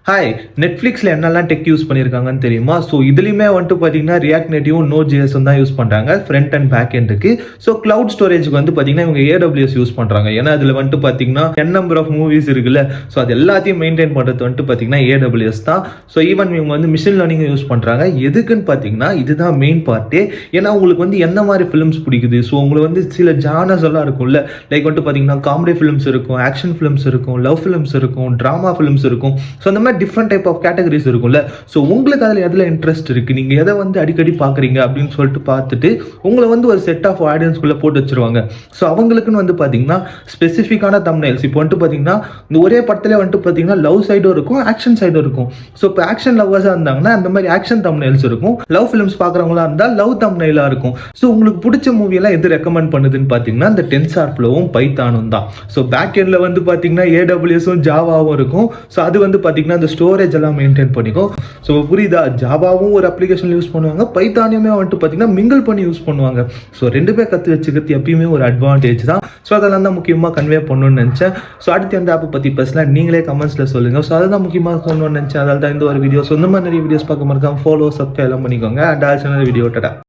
Hi, நெட்ஃப்ளிக்ஸில் என்னெல்லாம் tech use பண்ணியிருக்காங்கன்னு தெரியுமா? ஸோ இதுலையுமே வந்துட்டு பார்த்தீங்கன்னா ரியாக்ட் நேட்டிவும் நோட் ஜேஎஸும் தான் யூஸ் பண்ணுறாங்க ஃப்ரண்ட் அண்ட் பேக் எண்டுக்கு. ஸோ கிளவுட் ஸ்டோரேஜுக்கு வந்து பார்த்தீங்கன்னா இவங்க AWS யூஸ் பண்ணுறாங்க. ஏன்னா அதில் வந்துட்டு பார்த்தீங்கன்னா நம்பர் ஆஃப் மூவிஸ் இருக்குல்ல, ஸோ அது எல்லாத்தையும் மெயின்டைன் பண்ணுறது வந்துட்டு பார்த்தீங்கன்னா AWS தான். ஸோ ஈவன் இவங்க வந்து மிஷின் லேர்னிங் யூஸ் பண்ணுறாங்க. எதுக்குன்னு பார்த்தீங்கன்னா இதுதான் மெயின் பார்ட்டே. ஏன்னா உங்களுக்கு வந்து எந்த மாதிரி ஃபிலிம்ஸ் பிடிக்குது, ஸோ உங்களுக்கு வந்து சில ஜானர்ஸ் எல்லாம் இருக்கும்ல, லைக் வந்துட்டு பார்த்தீங்கன்னா காமெடி ஃபிலிம்ஸ் இருக்கும், ஆக்ஷன் ஃபிலிம்ஸ் இருக்கும், லவ் ஃபிலிம்ஸ் இருக்கும், ட்ராமா ஃபிலிம்ஸ் இருக்கும். ஸோ அந்த மாதிரி டிஃப்ரெண்ட் டைப் ஆஃப் கேட்டகரிஸ் இருக்கும்ல. ஸோ உங்களுக்கு அதில் எதில் இன்ட்ரெஸ்ட் இருக்குது, நீங்கள் எதை வந்து அடிக்கடி பார்க்குறீங்க அப்படின்னு சொல்லிட்டு பார்த்துட்டு உங்களை வந்து ஒரு செட் ஆஃப் ஆடியன்ஸ்குள்ளே போட்டு வச்சுருவாங்க. ஸோ அவங்களுக்குன்னு வந்து பார்த்தீங்கன்னா ஸ்பெசிஃபிக்கான தம்ப்நெயில்ஸ். இப்போ வந்துட்டு பார்த்தீங்கன்னா இந்த ஒரே படத்துல வந்துட்டு பார்த்தீங்கன்னா லவ் சைடும் இருக்கும், ஆக்ஷன் சைடும் இருக்கும். ஸோ இப்போ ஆக்ஷன் லவ்வர்ஸாக இருந்தாங்கன்னா அந்த மாதிரி ஆக்ஷன் தம்ப்நெயில்ஸ் இருக்கும், லவ் ஃபிலிம்ஸ் பார்க்குறவங்களா இருந்தால் லவ் தம்ப்நெயிலாக இருக்கும். ஸோ உங்களுக்கு பிடிச்ச மூவியெல்லாம் எது ரெக்கமெண்ட் பண்ணுதுன்னு பார்த்தீங்கன்னா இந்த டென்சார்ஃப்ளோவும் பைத்தானும் தான். ஸோ பேக் எண்டில் வந்து பார்த்தீங்கன்னா AWSும் ஜாவாவும் இருக்கும். ஸோ அது வந்து பார்த்தீங்கன்னா இந்த ஸ்டோரேஜ் எல்லாம் மெயின்டைன் பண்ணிக்கும். ஸோ புரியுதா, ஜாவாவும் ஒரு அப்ளிகேஷன் யூஸ் பண்ணுவாங்க, பைத்தானியுமே வந்துட்டு பார்த்தீங்கன்னா மிங்கிள் பண்ணி யூஸ் பண்ணுவாங்க. ஸோ ரெண்டுமே கற்று வச்சுக்கிறது எப்பயுமே ஒரு அட்வான்டேஜ் தான். ஸோ அதெல்லாம் தான் முக்கியமாக கன்வே பண்ணணும்னு நினச்சேன். ஸோ அடுத்து அந்த ஆப்பை பற்றி பேசலாம், நீங்களே கமெண்ட்ஸில் சொல்லுங்கள். ஸோ அதுதான் முக்கியமாக சொல்லணும்னு நினச்சேன். அதனால தான் இந்த ஒரு வீடியோ. ஸோ இந்த மாதிரி நிறைய வீடியோஸ் பார்க்க மறக்காம ஃபாலோ சப்ஸ்கிரைப் எல்லாம் பண்ணிக்கோங்க. அண்ட் ஆல்சோ வீடியோ டடா.